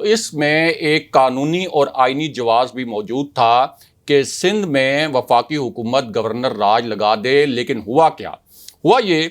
تو اس میں ایک قانونی اور آئینی جواز بھی موجود تھا کہ سندھ میں وفاقی حکومت گورنر راج لگا دے، لیکن ہوا کیا؟ ہوا یہ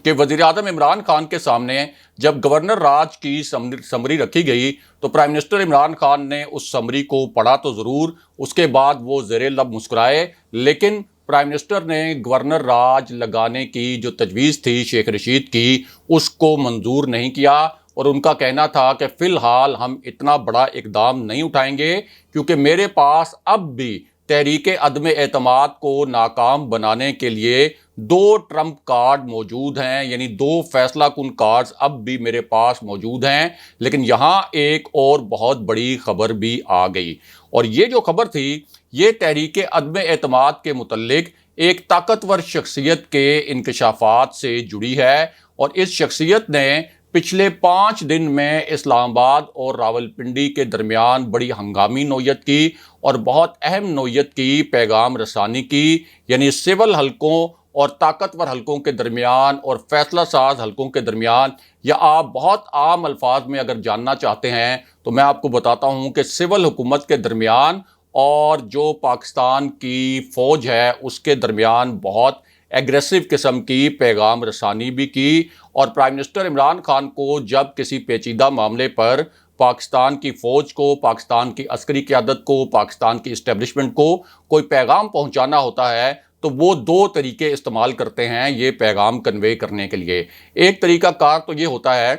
کہ وزیر اعظم عمران خان کے سامنے جب گورنر راج کی سمری رکھی گئی تو پرائم منسٹر عمران خان نے اس سمری کو پڑھا تو ضرور، اس کے بعد وہ زیر لب مسکرائے، لیکن پرائم منسٹر نے گورنر راج لگانے کی جو تجویز تھی شیخ رشید کی، اس کو منظور نہیں کیا، اور ان کا کہنا تھا کہ فی الحال ہم اتنا بڑا اقدام نہیں اٹھائیں گے کیونکہ میرے پاس اب بھی تحریک عدم اعتماد کو ناکام بنانے کے لیے 2 ٹرمپ کارڈ موجود ہیں، یعنی 2 فیصلہ کن کارڈز اب بھی میرے پاس موجود ہیں۔ لیکن یہاں ایک اور بہت بڑی خبر بھی آ گئی، اور یہ جو خبر تھی یہ تحریک عدم اعتماد کے متعلق ایک طاقتور شخصیت کے انکشافات سے جڑی ہے، اور اس شخصیت نے پچھلے 5 دن میں اسلام آباد اور راولپنڈی کے درمیان بڑی ہنگامی نوعیت کی اور بہت اہم نوعیت کی پیغام رسانی کی، یعنی سول حلقوں اور طاقتور حلقوں کے درمیان اور فیصلہ ساز حلقوں کے درمیان، یا آپ بہت عام الفاظ میں اگر جاننا چاہتے ہیں تو میں آپ کو بتاتا ہوں کہ سول حکومت کے درمیان اور جو پاکستان کی فوج ہے اس کے درمیان بہت ایگریسو قسم کی پیغام رسانی بھی کی، اور پرائم منسٹر عمران خان کو جب کسی پیچیدہ معاملے پر پاکستان کی فوج کو، پاکستان کی عسکری قیادت کو، پاکستان کی اسٹیبلشمنٹ کو کوئی پیغام پہنچانا ہوتا ہے تو وہ 2 طریقے استعمال کرتے ہیں یہ پیغام کنوے کرنے کے لیے۔ ایک طریقہ کار تو یہ ہوتا ہے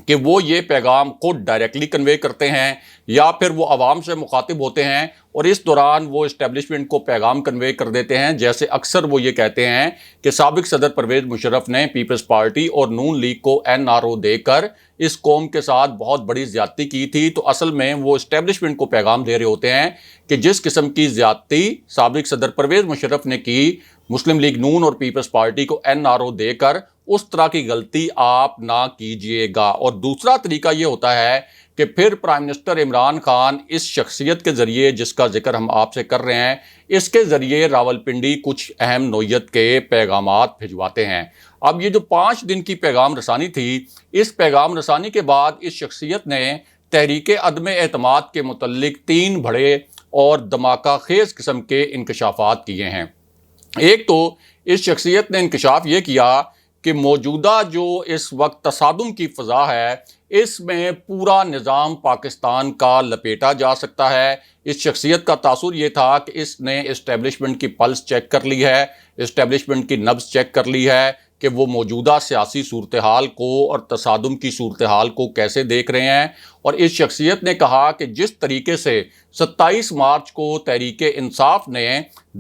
کہ وہ یہ پیغام خود ڈائریکٹلی کنوے کرتے ہیں، یا پھر وہ عوام سے مخاطب ہوتے ہیں اور اس دوران وہ اسٹیبلشمنٹ کو پیغام کنوے کر دیتے ہیں، جیسے اکثر وہ یہ کہتے ہیں کہ سابق صدر پرویز مشرف نے پیپلز پارٹی اور نون لیگ کو NRO دے کر اس قوم کے ساتھ بہت بڑی زیادتی کی تھی، تو اصل میں وہ اسٹیبلشمنٹ کو پیغام دے رہے ہوتے ہیں کہ جس قسم کی زیادتی سابق صدر پرویز مشرف نے کی مسلم لیگ نون اور پیپلز پارٹی کو NRO دے کر، اس طرح کی غلطی آپ نہ کیجئے گا۔ اور دوسرا طریقہ یہ ہوتا ہے کہ پھر پرائم منسٹر عمران خان اس شخصیت کے ذریعے جس کا ذکر ہم آپ سے کر رہے ہیں، اس کے ذریعے راولپنڈی کچھ اہم نوعیت کے پیغامات بھجواتے ہیں۔ اب یہ جو 5 دن کی پیغام رسانی تھی، اس پیغام رسانی کے بعد اس شخصیت نے تحریک عدم اعتماد کے متعلق 3 بڑے اور دھماکہ خیز قسم کے انکشافات کیے ہیں۔ ایک تو اس شخصیت نے انکشاف یہ کیا کہ موجودہ جو اس وقت تصادم کی فضا ہے، اس میں پورا نظام پاکستان کا لپیٹا جا سکتا ہے۔ اس شخصیت کا تاثر یہ تھا کہ اس نے اسٹیبلشمنٹ کی پلس چیک کر لی ہے، اسٹیبلشمنٹ کی نبض چیک کر لی ہے کہ وہ موجودہ سیاسی صورتحال کو اور تصادم کی صورتحال کو کیسے دیکھ رہے ہیں، اور اس شخصیت نے کہا کہ جس طریقے سے 27 مارچ کو تحریک انصاف نے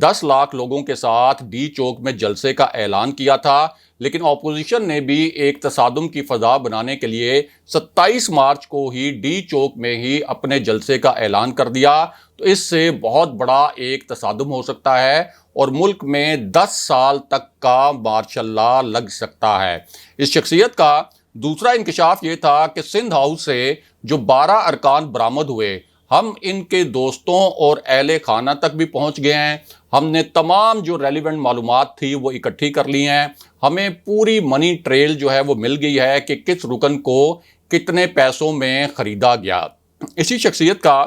10 لاکھ لوگوں کے ساتھ ڈی چوک میں جلسے کا اعلان کیا تھا، لیکن اپوزیشن نے بھی ایک تصادم کی فضا بنانے کے لیے 27 مارچ کو ہی ڈی چوک میں ہی اپنے جلسے کا اعلان کر دیا، تو اس سے بہت بڑا ایک تصادم ہو سکتا ہے اور ملک میں 10 سال تک کا مارشل لا لگ سکتا ہے۔ اس شخصیت کا دوسرا انکشاف یہ تھا کہ سندھ ہاؤس سے جو 12 ارکان برآمد ہوئے، ہم ان کے دوستوں اور اہل خانہ تک بھی پہنچ گئے ہیں، ہم نے تمام جو ریلیونٹ معلومات تھی وہ اکٹھی کر لی ہیں، ہمیں پوری منی ٹریل جو ہے وہ مل گئی ہے کہ کس رکن کو کتنے پیسوں میں خریدا گیا۔ اسی شخصیت کا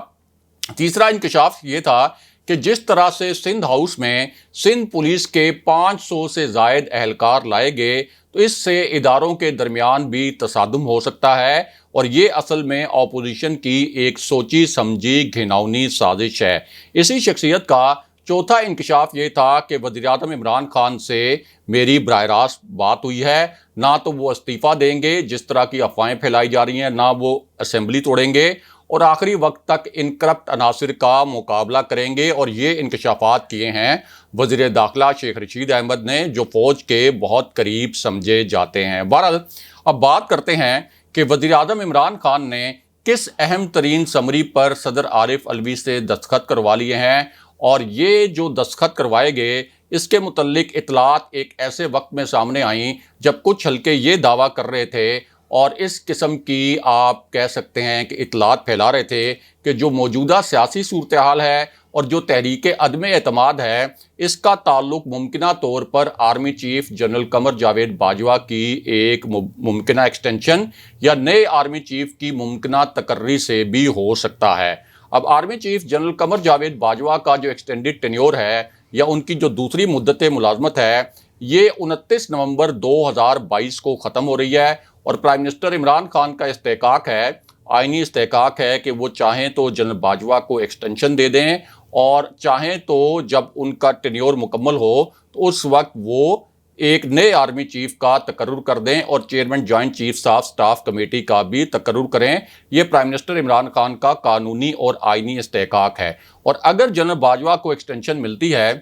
تیسرا انکشاف یہ تھا کہ جس طرح سے سندھ ہاؤس میں سندھ پولیس کے 500 سے زائد اہلکار لائے گئے، تو اس سے اداروں کے درمیان بھی تصادم ہو سکتا ہے، اور یہ اصل میں اپوزیشن کی ایک سوچی سمجھی گھناؤنی سازش ہے۔ اسی شخصیت کا چوتھا انکشاف یہ تھا کہ وزیر اعظم عمران خان سے میری براہ راست بات ہوئی ہے، نہ تو وہ استعفیٰ دیں گے جس طرح کی افواہیں پھیلائی جا رہی ہیں، نہ وہ اسمبلی توڑیں گے، اور آخری وقت تک ان کرپٹ عناصر کا مقابلہ کریں گے، اور یہ انکشافات کیے ہیں وزیر داخلہ شیخ رشید احمد نے، جو فوج کے بہت قریب سمجھے جاتے ہیں۔ بہرحال اب بات کرتے ہیں کہ وزیر اعظم عمران خان نے کس اہم ترین سمری پر صدر عارف علوی سے دستخط کروا لیے ہیں، اور یہ جو دستخط کروائے گئے اس کے متعلق اطلاعات ایک ایسے وقت میں سامنے آئیں جب کچھ حلقے یہ دعویٰ کر رہے تھے اور اس قسم کی آپ کہہ سکتے ہیں کہ اطلاعات پھیلا رہے تھے کہ جو موجودہ سیاسی صورتحال ہے اور جو تحریک عدم اعتماد ہے اس کا تعلق ممکنہ طور پر army chief general Qamar Javed Bajwa کی ایک ممکنہ ایکسٹینشن یا نئے آرمی چیف کی ممکنہ تقرری سے بھی ہو سکتا ہے۔ اب army chief general Qamar Javed Bajwa کا جو ایکسٹینڈڈ ٹینیور ہے یا ان کی جو دوسری مدت ملازمت ہے یہ 29 نومبر 2022 کو ختم ہو رہی ہے، اور پرائم منسٹر عمران خان کا استحقاق ہے، آئینی استحقاق ہے کہ وہ چاہیں تو جنرل باجوہ کو ایکسٹینشن دے دیں، اور چاہیں تو جب ان کا ٹینیور مکمل ہو تو اس وقت وہ ایک نئے آرمی چیف کا تقرر کر دیں اور chairman joint chief of staff committee کا بھی تقرر کریں۔ یہ پرائم منسٹر عمران خان کا قانونی اور آئینی استحقاق ہے، اور اگر جنرل باجوہ کو ایکسٹینشن ملتی ہے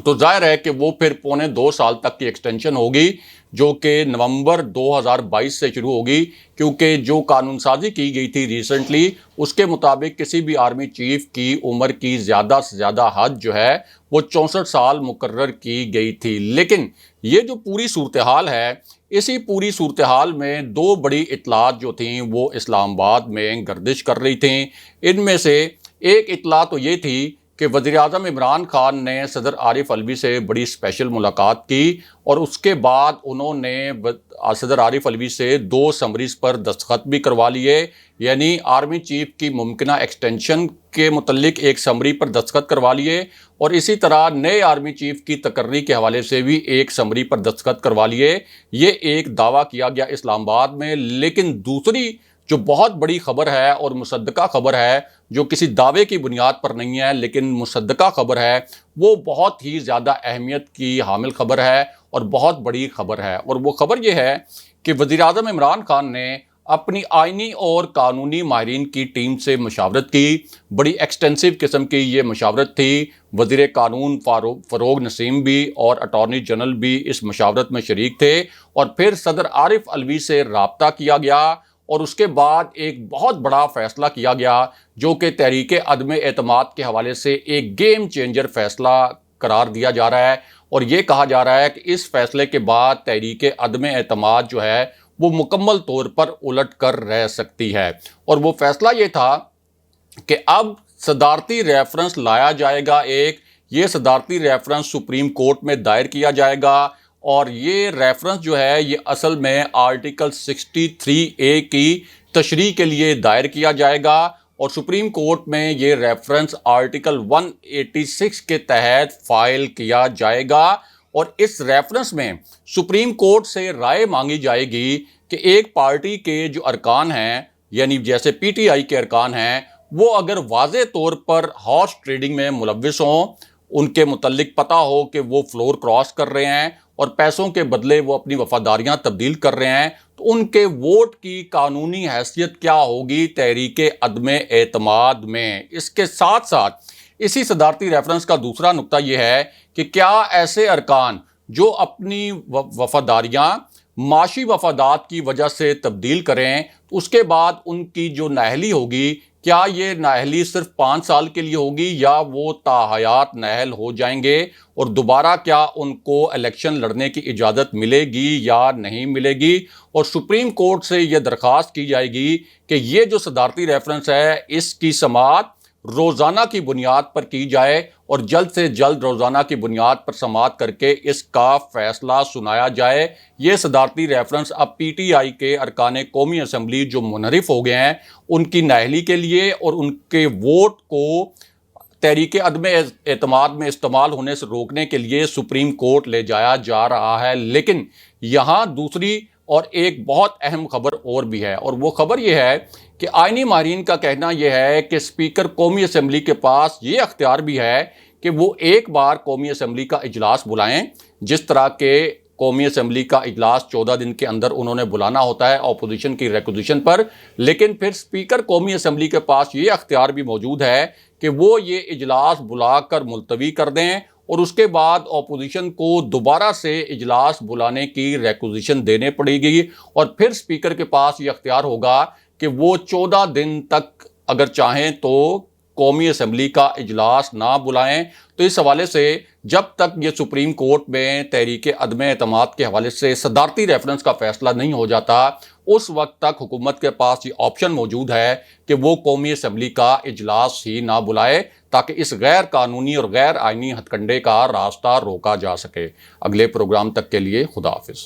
تو ظاہر ہے کہ وہ پھر 1.25 سال تک کی ایکسٹینشن ہوگی، جو کہ نومبر 2022 سے شروع ہوگی، کیونکہ جو قانون سازی کی گئی تھی ریسنٹلی اس کے مطابق کسی بھی آرمی چیف کی عمر کی زیادہ سے زیادہ حد جو ہے وہ 64 سال مقرر کی گئی تھی۔ لیکن یہ جو پوری صورتحال ہے، اسی پوری صورتحال میں دو بڑی اطلاعات جو تھیں وہ اسلام آباد میں گردش کر رہی تھیں۔ ان میں سے ایک اطلاع تو یہ تھی کہ وزیر اعظم عمران خان نے صدر عارف علوی سے بڑی اسپیشل ملاقات کی، اور اس کے بعد انہوں نے صدر عارف علوی سے 2 سمریز پر دستخط بھی کروا لیے، یعنی آرمی چیف کی ممکنہ ایکسٹینشن کے متعلق ایک سمری پر دستخط کروا لیے، اور اسی طرح نئے آرمی چیف کی تقرری کے حوالے سے بھی ایک سمری پر دستخط کروا لیے۔ یہ ایک دعویٰ کیا گیا اسلام آباد میں، لیکن دوسری جو بہت بڑی خبر ہے اور مصدقہ خبر ہے، جو کسی دعوے کی بنیاد پر نہیں ہے لیکن مصدقہ خبر ہے، وہ بہت ہی زیادہ اہمیت کی حامل خبر ہے اور بہت بڑی خبر ہے، اور وہ خبر یہ ہے کہ وزیر اعظم عمران خان نے اپنی آئینی اور قانونی ماہرین کی ٹیم سے مشاورت کی۔ بڑی ایکسٹینسو قسم کی یہ مشاورت تھی، وزیر قانون فروغ نسیم بھی اور اٹارنی جنرل بھی اس مشاورت میں شریک تھے، اور پھر صدر عارف علوی سے رابطہ کیا گیا، اور اس کے بعد ایک بہت بڑا فیصلہ کیا گیا جو کہ تحریک عدم اعتماد کے حوالے سے ایک گیم چینجر فیصلہ قرار دیا جا رہا ہے، اور یہ کہا جا رہا ہے کہ اس فیصلے کے بعد تحریک عدم اعتماد جو ہے وہ مکمل طور پر الٹ کر رہ سکتی ہے۔ اور وہ فیصلہ یہ تھا کہ اب صدارتی ریفرنس لایا جائے گا، یہ صدارتی ریفرنس سپریم کورٹ میں دائر کیا جائے گا، اور یہ ریفرنس جو ہے یہ اصل میں آرٹیکل 63A کی تشریح کے لیے دائر کیا جائے گا، اور سپریم کورٹ میں یہ ریفرنس آرٹیکل 186 کے تحت فائل کیا جائے گا، اور اس ریفرنس میں سپریم کورٹ سے رائے مانگی جائے گی کہ ایک پارٹی کے جو ارکان ہیں، یعنی جیسے پی ٹی آئی کے ارکان ہیں، وہ اگر واضح طور پر ہارس ٹریڈنگ میں ملوث ہوں، ان کے متعلق پتہ ہو کہ وہ فلور کراس کر رہے ہیں اور پیسوں کے بدلے وہ اپنی وفاداریاں تبدیل کر رہے ہیں، تو ان کے ووٹ کی قانونی حیثیت کیا ہوگی تحریک عدم اعتماد میں۔ اس کے ساتھ ساتھ اسی صدارتی ریفرنس کا دوسرا نقطہ یہ ہے کہ کیا ایسے ارکان جو اپنی وفاداریاں معاشی وفادات کی وجہ سے تبدیل کریں، تو اس کے بعد ان کی جو نااہلی ہوگی، کیا یہ نااہلی صرف 5 سال کے لیے ہوگی یا وہ تاحیات نااہل ہو جائیں گے، اور دوبارہ کیا ان کو الیکشن لڑنے کی اجازت ملے گی یا نہیں ملے گی، اور سپریم کورٹ سے یہ درخواست کی جائے گی کہ یہ جو صدارتی ریفرنس ہے اس کی سماعت روزانہ کی بنیاد پر کی جائے، اور جلد سے جلد روزانہ کی بنیاد پر سماعت کر کے اس کا فیصلہ سنایا جائے۔ یہ صدارتی ریفرنس اب پی ٹی آئی کے ارکان قومی اسمبلی جو منحرف ہو گئے ہیں ان کی نااہلی کے لیے اور ان کے ووٹ کو تحریک عدم اعتماد میں استعمال ہونے سے روکنے کے لیے سپریم کورٹ لے جایا جا رہا ہے۔ لیکن یہاں دوسری اور ایک بہت اہم خبر اور بھی ہے، اور وہ خبر یہ ہے کہ آئینی ماہرین کا کہنا یہ ہے کہ اسپیکر قومی اسمبلی کے پاس یہ اختیار بھی ہے کہ وہ ایک بار قومی اسمبلی کا اجلاس بلائیں، جس طرح کہ قومی اسمبلی کا اجلاس 14 دن کے اندر انہوں نے بلانا ہوتا ہے اپوزیشن کی ریکوزیشن پر، لیکن پھر اسپیکر قومی اسمبلی کے پاس یہ اختیار بھی موجود ہے کہ وہ یہ اجلاس بلا کر ملتوی کر دیں، اور اس کے بعد اپوزیشن کو دوبارہ سے اجلاس بلانے کی ریکوزیشن دینے پڑے گی، اور پھر اسپیکر کے پاس یہ اختیار ہوگا کہ وہ 14 دن تک اگر چاہیں تو قومی اسمبلی کا اجلاس نہ بلائیں۔ تو اس حوالے سے جب تک یہ سپریم کورٹ میں تحریک عدم اعتماد کے حوالے سے صدارتی ریفرنس کا فیصلہ نہیں ہو جاتا، اس وقت تک حکومت کے پاس یہ آپشن موجود ہے کہ وہ قومی اسمبلی کا اجلاس ہی نہ بلائے تاکہ اس غیر قانونی اور غیر آئینی ہتھ کنڈے کا راستہ روکا جا سکے۔ اگلے پروگرام تک کے لیے خدا حافظ۔